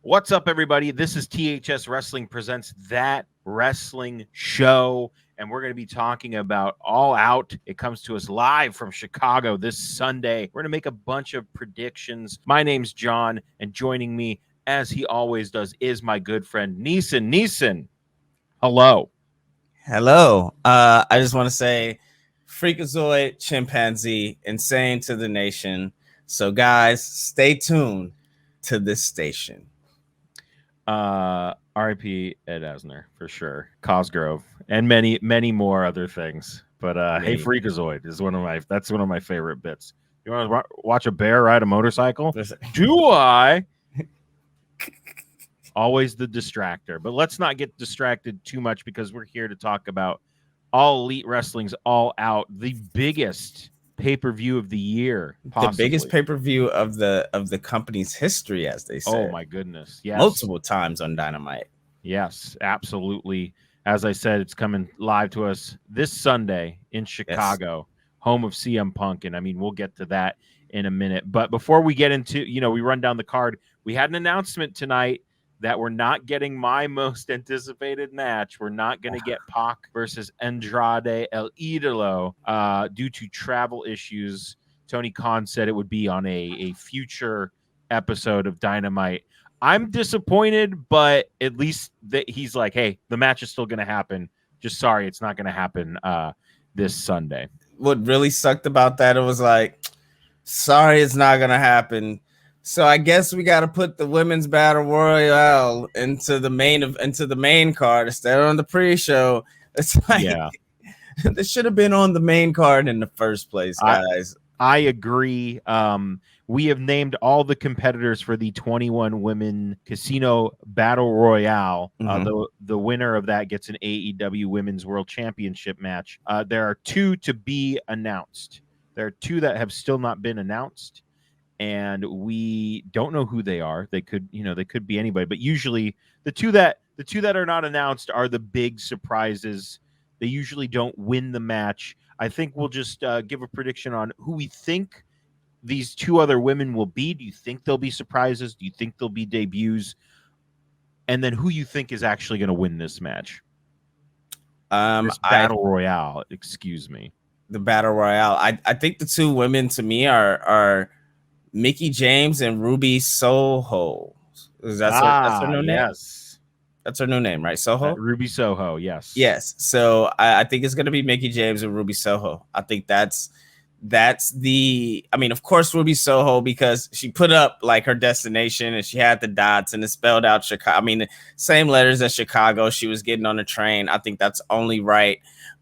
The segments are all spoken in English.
What's up, everybody? This is THS Wrestling presents That Wrestling Show, and we're going to be talking about All Out. It comes to us live from Chicago this Sunday. We're going to make a bunch of predictions. My name's John, and joining me, as he always does, is my good friend Neesin. Neesin, hello. Hello. I just want to say Freakazoid, Chimpanzee, insane to the nation. So, guys, stay tuned to this station. R.I.P. Ed Asner for sure, Cosgrove, and many more other things. But hey, Freakazoid is one of my favorite bits. You want to watch a bear ride a motorcycle? Do I? Always the distractor. But let's not get distracted too much because we're here to talk about All Elite Wrestling's All Out, the biggest pay-per-view of the year, possibly. The biggest pay-per-view of the company's history, as they say. Oh my goodness. Yes. Multiple times on Dynamite. Yes, absolutely. As I said, it's coming live to us this Sunday in Chicago, home of CM Punk. And I mean, we'll get to that in a minute. But before we get into, we run down the card, we had an announcement tonight that we're not getting my most anticipated match. We're not going to get Pac versus Andrade El Idolo due to travel issues. Tony Khan said it would be on a future episode of Dynamite. I'm disappointed, but at least that he's like, hey, the match is still going to happen. Just sorry, it's not going to happen this Sunday. What really sucked about that, it was like, sorry, it's not going to happen. So I guess we got to put the women's battle royale into the main card instead of on the pre-show. It's like, this should have been on the main card in the first place, guys. I agree. We have named all the competitors for the 21 Women Casino Battle Royale. The winner of that gets an AEW Women's World Championship match. There are two to be announced. There are two that have still not been announced. And we don't know who they are. They could be anybody, but usually the two that are not announced are the big surprises. They usually don't win the match. I think we'll just give a prediction on who we think these two other women will be. Do you think they'll be surprises? Do you think they'll be debuts? And then who you think is actually going to win this match? This Battle Royale, excuse me. The Battle Royale. I think the two women to me are Mickie James and Ruby Soho. That's her new name? Yes. That's her new name, right? Soho? Ruby Soho, yes. Yes. So I think it's going to be Mickie James and Ruby Soho. I think that's of course, Ruby Soho, because she put up like her destination and she had the dots and it spelled out Chicago. I mean, same letters as Chicago. She was getting on a train. I think that's only right.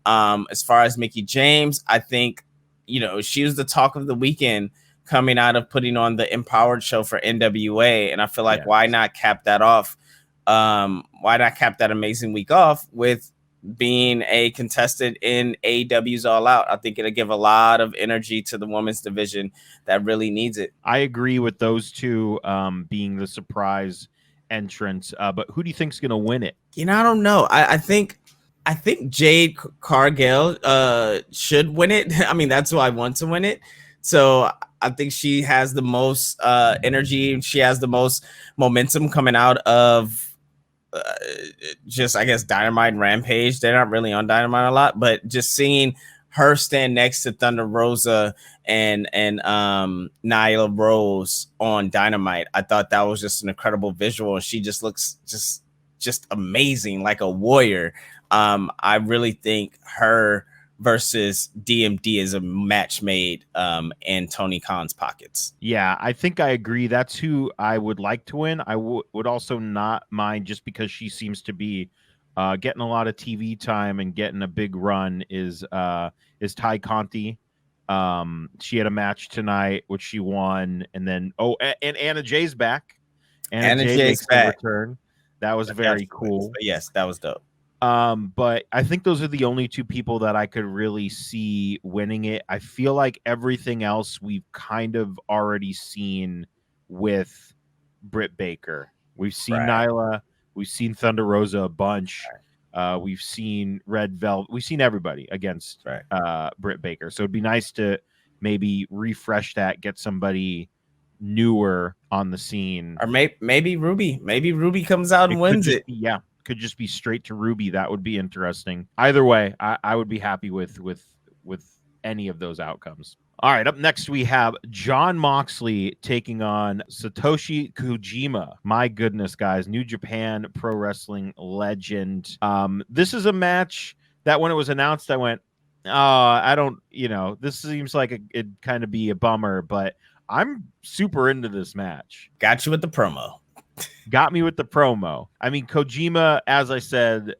As far as Mickie James, I think, she was the talk of the weekend coming out of putting on the Empowered show for NWA. And I feel like, why not cap that off? Why not cap that amazing week off with being a contestant in AEW's All Out? I think it'll give a lot of energy to the women's division that really needs it. I agree with those two being the surprise entrance. But who do you think is going to win it? I don't know. I think Jade Cargill should win it. I mean, that's who I want to win it. So I think she has the most energy. She has the most momentum coming out of just, I guess, Dynamite and Rampage. They're not really on Dynamite a lot, but just seeing her stand next to Thunder Rosa and Nyla Rose on Dynamite, I thought that was just an incredible visual. She just looks just amazing, like a warrior. I really think her versus DMD is a match made in Tony Khan's pockets. Yeah, I think I agree. That's who I would like to win. I would also not mind, just because she seems to be getting a lot of TV time and getting a big run, is Ty Conti. She had a match tonight, which she won. And then, and Anna Jay's back. Anna Jay makes a return. That was very cool. Yes, that was dope. But I think those are the only two people that I could really see winning it. I feel like everything else we've kind of already seen with Britt Baker. We've seen Nyla, we've seen Thunder Rosa a bunch. We've seen Red Velvet. We've seen everybody against Britt Baker. So it'd be nice to maybe refresh that, get somebody newer on the scene. Or maybe Ruby. Maybe Ruby comes out and wins it. Could just be straight to Ruby. That would be interesting. Either way, I would be happy with any of those outcomes. All right, up next we have Jon Moxley taking on Satoshi Kojima. My goodness, guys, New Japan Pro Wrestling legend. This is a match that when it was announced, I went, I don't, this seems like it'd kind of be a bummer, but I'm super into this match. Got you with the promo. Got me with the promo. I mean, Kojima, as I said,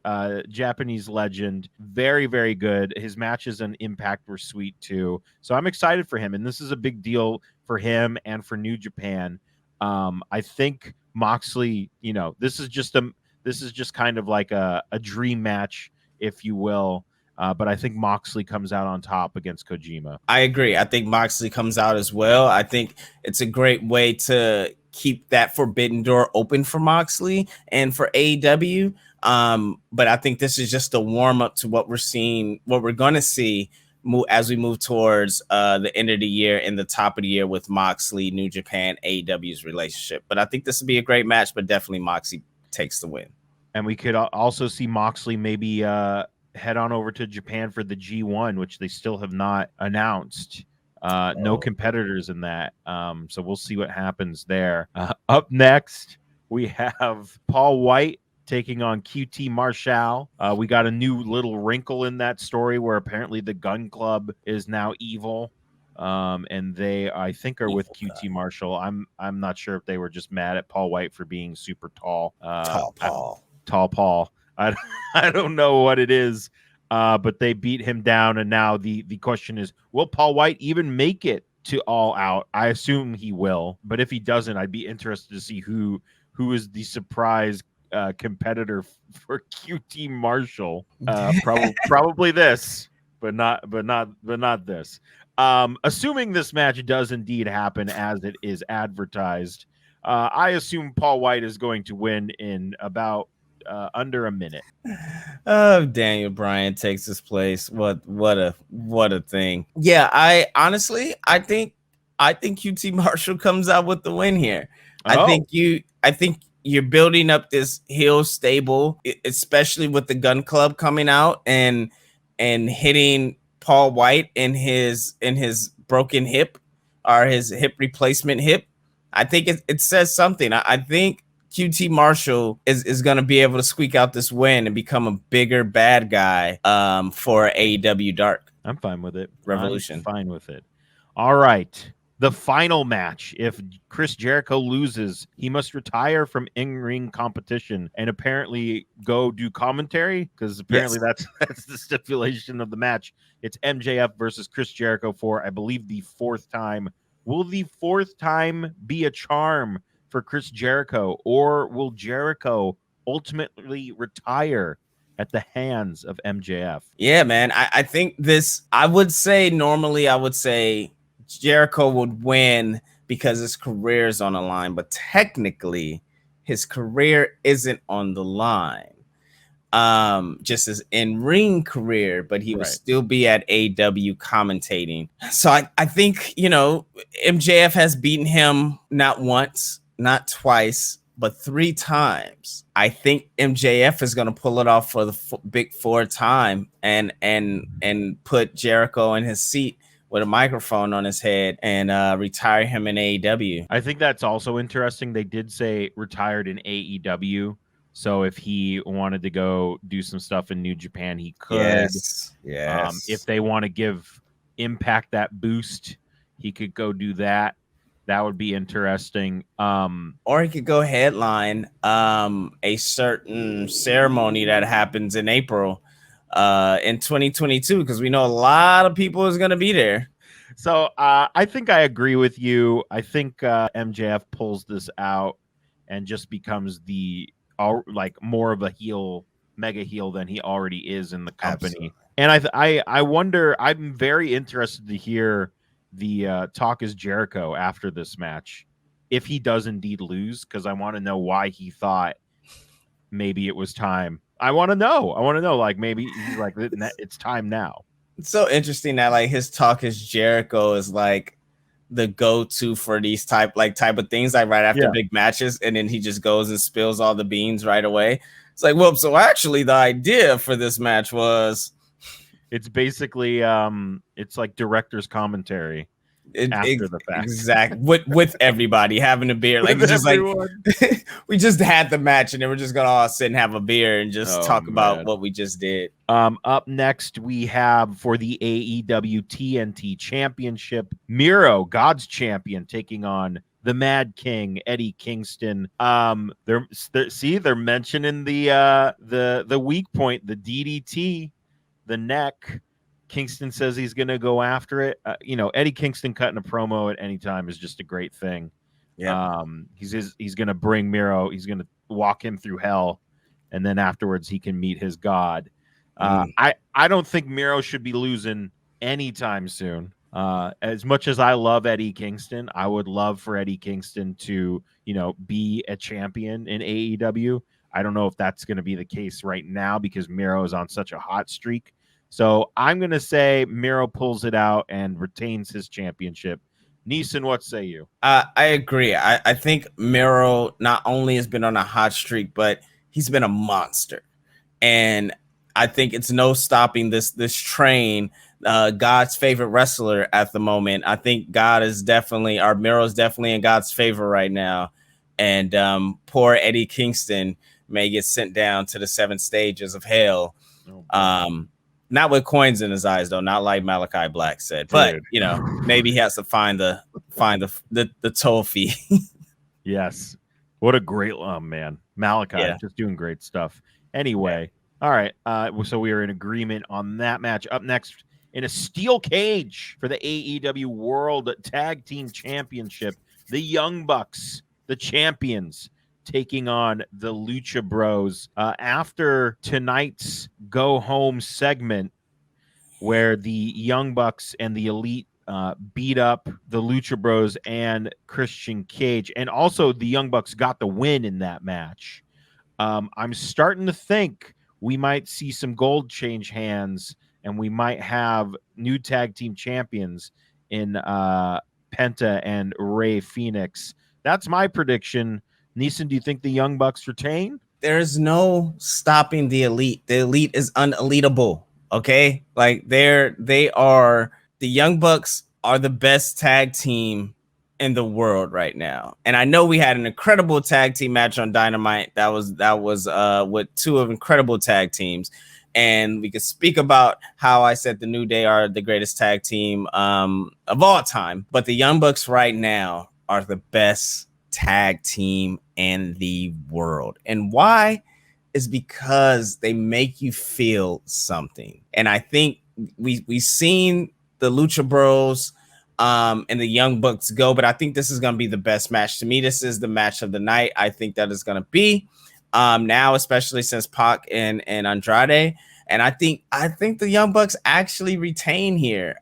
Japanese legend, very, very good. His matches and Impact were sweet too. So I'm excited for him. And this is a big deal for him and for New Japan. I think Moxley, this is just kind of like a dream match, if you will. But I think Moxley comes out on top against Kojima. I agree. I think Moxley comes out as well. I think it's a great way to keep that forbidden door open for Moxley and for AEW. But I think this is just a warm up to what we're going to see as we move towards the end of the year and the top of the year with Moxley, New Japan, AEW's relationship. But I think this would be a great match, but definitely Moxley takes the win. And we could also see Moxley maybe head on over to Japan for the G1, which they still have not announced. No competitors in that. So we'll see what happens there. Up next, we have Paul White taking on QT Marshall. We got a new little wrinkle in that story where apparently the Gun Club is now evil. And they, I think, are with QT Marshall. I'm not sure if they were just mad at Paul White for being super tall. Tall Paul. I don't know what it is. But they beat him down, and now the question is, will Paul White even make it to All Out? I assume he will, but if he doesn't, I'd be interested to see who is the surprise competitor for QT Marshall. Probably this, but not this. Assuming this match does indeed happen as it is advertised, I assume Paul White is going to win in about under a minute. Oh, Daniel Bryan takes his place. What a thing. Yeah, I think QT Marshall comes out with the win here. I think you're building up this heel stable, especially with the Gun Club coming out and hitting Paul White in his broken hip or his hip replacement hip. I think it says something. I think QT Marshall is going to be able to squeak out this win and become a bigger bad guy for AEW Dark. I'm fine with it. Revolution. I'm fine with it. All right. The final match. If Chris Jericho loses, he must retire from in-ring competition and apparently go do commentary, because apparently that's the stipulation of the match. It's MJF versus Chris Jericho for, I believe, the fourth time. Will the fourth time be a charm for Chris Jericho, or will Jericho ultimately retire at the hands of MJF? Yeah, man. I think I would say Jericho would win because his career is on the line, but technically his career isn't on the line. Just his in-ring career, but he would still be at AEW commentating. So I think, MJF has beaten him not once, not twice, but 3 times. I think MJF is going to pull it off for the big 4th time and put Jericho in his seat with a microphone on his head and retire him in AEW. I think that's also interesting. They did say retired in AEW. So if he wanted to go do some stuff in New Japan, he could. Yes. If they want to give Impact that boost, he could go do that. That would be interesting. Or he could go headline a certain ceremony that happens in April in 2022, because we know a lot of people is going to be there. So I think I agree with you. I think MJF pulls this out and just becomes more of a heel, mega heel than he already is in the company. Absolutely. And I wonder, I'm very interested to hear the Talk is Jericho after this match, if he does indeed lose, because I want to know why he thought maybe it was time. I want to know, like, maybe he's like, it's time now. It's so interesting that like his Talk is Jericho is like the go-to for these type of things, like right after big matches, and then he just goes and spills all the beans right away. It's like, well, so actually the idea for this match was, it's basically it's like director's commentary after the fact. Exactly. with everybody having a beer. Like, it's just everyone. Like we just had the match and then we're just gonna all sit and have a beer and just talk about what we just did. Up next, we have for the AEW TNT Championship, Miro, God's champion, taking on the Mad King, Eddie Kingston. They're mentioning the weak point, the DDT, the neck. Kingston says he's going to go after it. Eddie Kingston cutting a promo at any time is just a great thing. Yeah. He's going to bring Miro. He's going to walk him through hell, and then afterwards he can meet his God. I don't think Miro should be losing anytime soon. As much as I love Eddie Kingston, I would love for Eddie Kingston to, be a champion in AEW. I don't know if that's going to be the case right now because Miro is on such a hot streak. So I'm going to say Miro pulls it out and retains his championship. Neesin, what say you? I agree. I think Miro not only has been on a hot streak, but he's been a monster. And I think it's no stopping this train. God's favorite wrestler at the moment. I think Miro's definitely in God's favor right now. And poor Eddie Kingston may get sent down to the 7 stages of hell. Not with coins in his eyes, though, not like Malachi Black said. But maybe he has to find the toll fee. Yes, what a great man, Malachi, just doing great stuff. Anyway, all right. So we are in agreement on that match. Up next, in a steel cage for the AEW World Tag Team Championship, the Young Bucks, the champions, taking on the Lucha Bros. After tonight's go home segment where the Young Bucks and the Elite beat up the Lucha Bros and Christian Cage, and also the Young Bucks got the win in that match. I'm starting to think we might see some gold change hands, and we might have new tag team champions in Penta and Rey Fenix. That's my prediction. Neesin, do you think the Young Bucks retain? There's no stopping the Elite. The Elite is unelitable. Okay, like the Young Bucks are the best tag team in the world right now. And I know we had an incredible tag team match on Dynamite. That was with 2 of incredible tag teams. And we could speak about how I said the New Day are the greatest tag team of all time. But the Young Bucks right now are the best tag team in the world. And why? Is because they make you feel something. And I think we've seen the Lucha Bros and the Young Bucks go, but I think this is going to be the best match. To me, this is the match of the night. I think that is going to be now, especially since Pac and Andrade. And I think the Young Bucks actually retain here.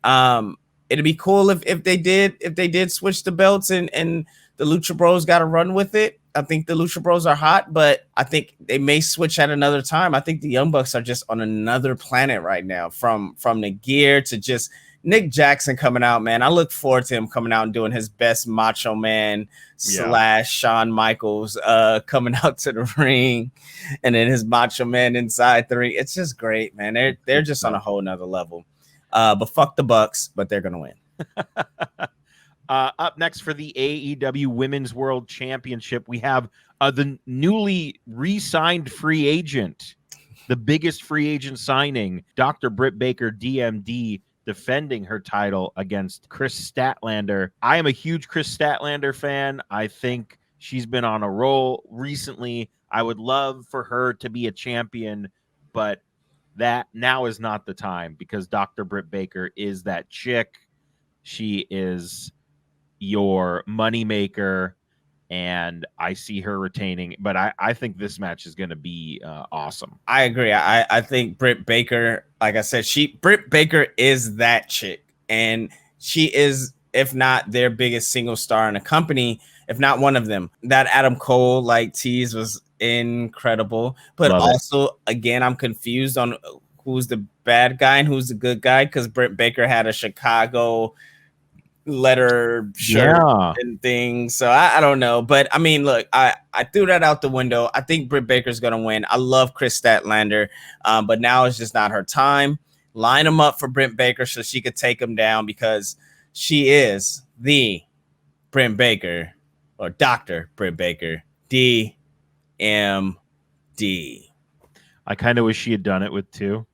It'd be cool if they did switch the belts and the Lucha Bros got to run with it. I think the Lucha Bros are hot, but I think they may switch at another time. I think the Young Bucks are just on another planet right now, from the gear to just Nick Jackson coming out, man. I look forward to him coming out and doing his best Macho Man / Shawn Michaels coming out to the ring, and then his Macho Man inside the ring. It's just great, man. They're just on a whole nother level. But fuck the Bucks, but they're gonna win. Up next for the AEW Women's World Championship, we have the newly re-signed free agent, the biggest free agent signing, Dr. Britt Baker, DMD, defending her title against Kris Statlander. I am a huge Kris Statlander fan. I think she's been on a roll recently. I would love for her to be a champion, but that now is not the time because Dr. Britt Baker is that chick. She is your moneymaker, and I see her retaining, but I think this match is going to be awesome. I agree. I think Britt Baker, like I said, Britt Baker is that chick, and she is, if not their biggest single star in the company, if not one of them. That Adam Cole tease was incredible, but again, I'm confused on who's the bad guy and who's the good guy, because Britt Baker had a Chicago letter shirt Yeah. and things. So I don't know. But I mean, look, I threw that out the window. I think Britt Baker's gonna win. I love Kris Statlander, but now it's just not her time. Line him up for Britt Baker so she could take him down, because she is the Britt Baker, or Dr. Britt Baker, DMD. I kind of wish she had done it with 2.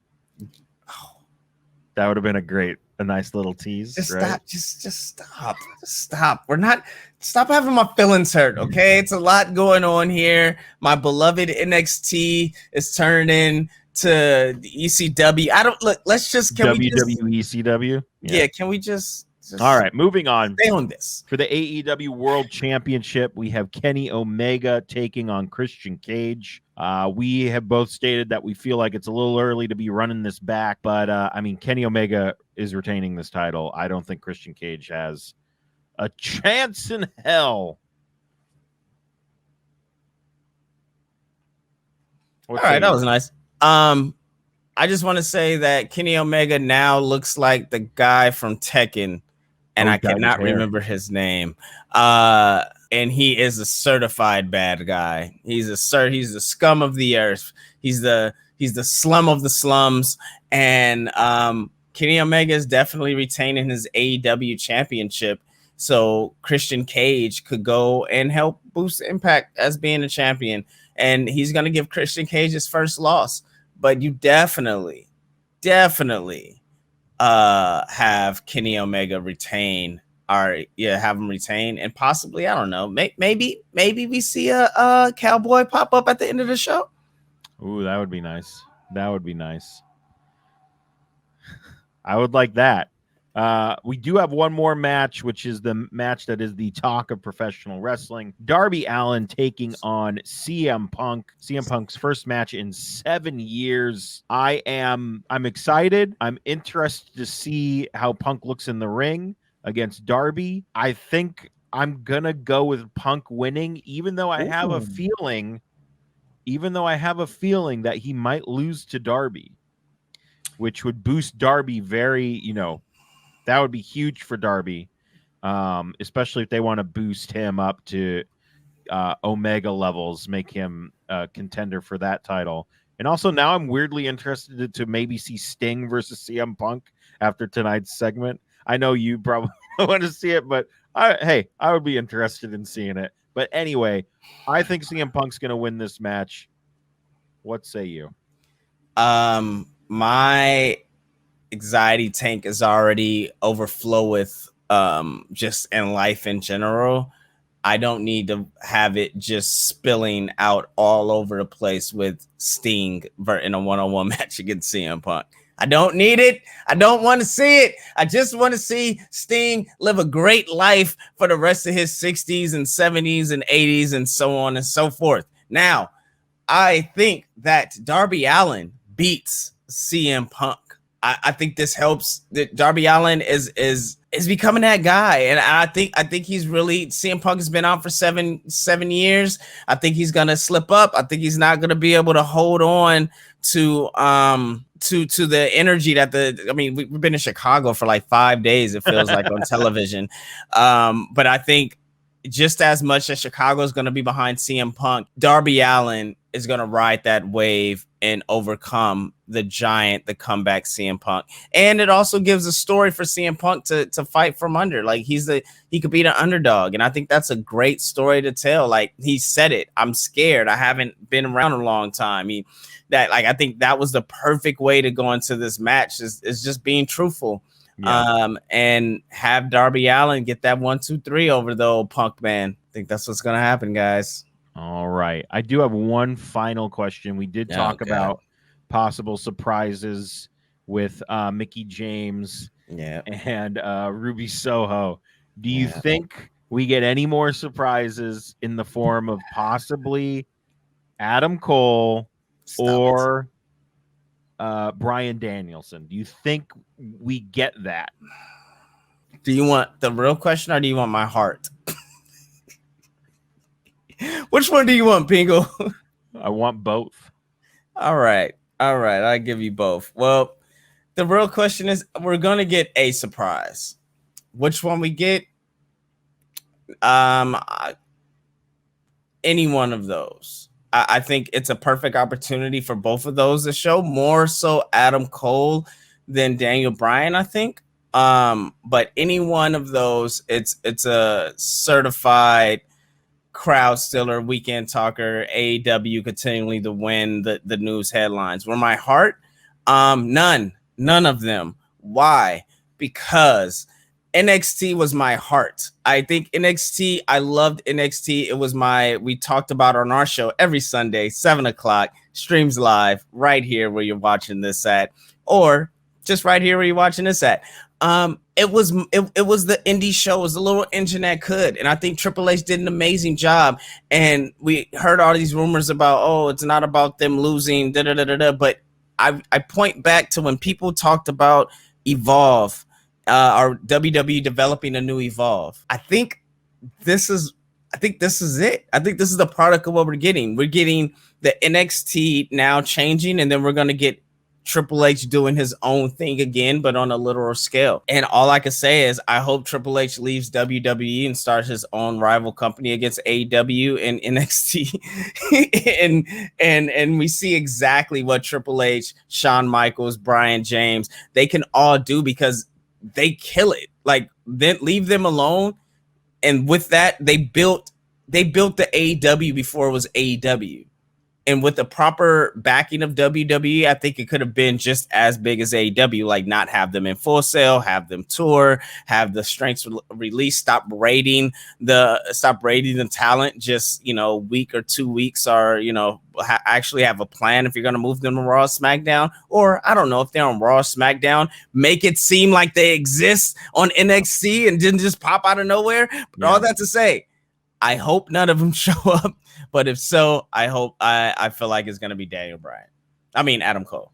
That would have been a nice little tease. Just right? stop. Just stop. Stop having my feelings hurt, okay? It's a lot going on here. My beloved NXT is turning to the ECW. Let's just, can we just, WWECW? yeah, can we just all right, moving on. Stay on this. For the AEW World Championship, we have Kenny Omega taking on Christian Cage. We have both stated that we feel like it's a little early to be running this back, but I mean, Kenny Omega is retaining this title. I don't think Christian Cage has a chance in hell. All right, that was nice. I just want to say that Kenny Omega now looks like the guy from Tekken, and I cannot remember his name. And he is a certified bad guy. He's the scum of the earth. He's the slum of the slums. And Kenny Omega is definitely retaining his AEW championship. So Christian Cage could go and help boost Impact as being a champion. And he's going to give Christian Cage his first loss. But you definitely have Kenny Omega retain, have him retain, and possibly, I don't know, maybe we see a cowboy pop up at the end of the show. Ooh, that would be nice. That would be nice. I would like that. We do have one more match, which is the match that is the talk of professional wrestling. Darby Allin taking on CM Punk. CM Punk's first match in 7 years. I'm excited. I'm interested to see how Punk looks in the ring against Darby. I think I'm gonna go with Punk winning, even though I have a feeling that he might lose to Darby, which would boost Darby very, that would be huge for Darby, especially if they want to boost him up to Omega levels, make him a contender for that title. And also now I'm weirdly interested to maybe see Sting versus CM Punk after tonight's segment. I know you probably don't want to see it, but I would be interested in seeing it. But anyway, I think CM Punk's going to win this match. What say you? My anxiety tank is already overflow with just in life in general. I don't need to have it just spilling out all over the place with Sting in a one-on-one match against CM Punk. I don't need it. I don't want to see it. I just want to see Sting live a great life for the rest of his 60s and 70s and 80s and so on and so forth. Now, I think that Darby Allin beats CM Punk. I think this helps. That Darby Allin is becoming that guy, and I think he's really, CM Punk has been out for seven years. I think he's gonna slip up. I think he's not gonna be able to hold on to the energy that we've been in Chicago for like 5 days. It feels like on television, but I think just as much as Chicago is going to be behind CM Punk, Darby Allin is going to ride that wave and overcome the comeback CM Punk. And it also gives a story for CM Punk to fight from under. Like he could be the underdog. And I think that's a great story to tell. Like he said it, I'm scared. I haven't been around a long time. I think that was the perfect way to go into this match is just being truthful. Yeah. And have Darby Allin get that 1, 2, 3 over the old Punk man. I think that's what's going to happen, guys. All right. I do have one final question. We did talk about possible surprises with Mickie James and Ruby Soho. Do you think we get any more surprises in the form of possibly Adam Cole or Bryan Danielson? Do you think we get that? Do you want the real question or do you want my heart? Which one do you want, Pingo? I want both. All right. I give you both. Well, the real question is we're going to get a surprise. Which one we get? Um, any one of those. I think it's a perfect opportunity for both of those to show, more so Adam Cole than Daniel Bryan, I think. But any one of those, it's a certified crowd stiller, weekend talker, AEW continually to win the news headlines. Where my heart, none of them. Why? Because NXT was my heart. I think NXT, I loved NXT. It was we talked about on our show every Sunday, 7:00, streams live right here where you're watching this at, or just right here where you're watching this at. It was the indie show. It was the little engine that could. And I think Triple H did an amazing job. And we heard all these rumors about, oh, it's not about them losing, but I point back to when people talked about Evolve, or WWE developing a new Evolve. I think this is it. I think this is the product of what we're getting. We're getting the NXT now changing, and then we're going to get Triple H doing his own thing again, but on a literal scale. And all I can say is I hope Triple H leaves WWE and starts his own rival company against AEW and NXT. and we see exactly what Triple H, Shawn Michaels, Brian James, they can all do, because they kill it. Like, then leave them alone. And with that, they built the AEW before it was AEW. And with the proper backing of WWE, I think it could have been just as big as AEW. Like, not have them in Full Sail, have them tour, have the strengths release, stop rating the talent just, week or 2 weeks, or, actually have a plan if you're going to move them to Raw, SmackDown, or I don't know if they're on Raw, SmackDown, make it seem like they exist on NXT and didn't just pop out of nowhere. But all that to say, I hope none of them show up. But if so, I feel like it's gonna be Daniel Bryan. I mean Adam Cole.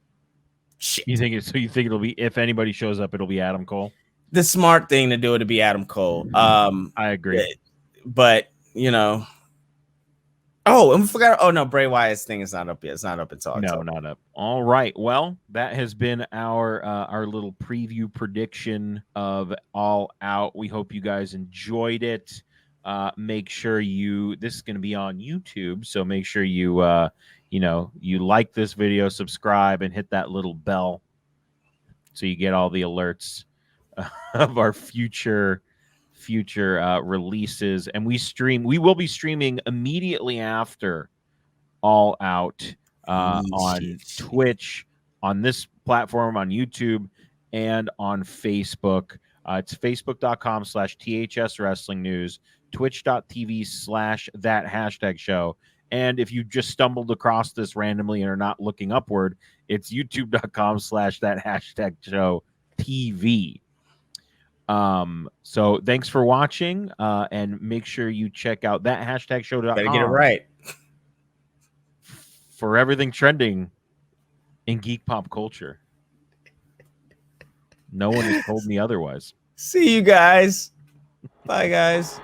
Shit. You think it'll be, if anybody shows up, it'll be Adam Cole? The smart thing to do to be Adam Cole. I agree. But oh, and we forgot. Oh no, Bray Wyatt's thing is not up yet. It's not up until October. No, not up. All right. Well, that has been our little preview prediction of All Out. We hope you guys enjoyed it. Make sure this is going to be on YouTube, so make sure you like this video, subscribe, and hit that little bell so you get all the alerts of our future releases. And we will be streaming immediately after All Out on Twitch, on this platform, on YouTube, and on Facebook. It's facebook.com/THS Wrestling News, twitch.tv/that#show. And if you just stumbled across this randomly and are not looking upward, it's youtube.com/that#show TV. So thanks for watching, and make sure you check out that#show.com. Better get it right for everything trending in geek pop culture. No one has told me otherwise. See you guys. Bye, guys.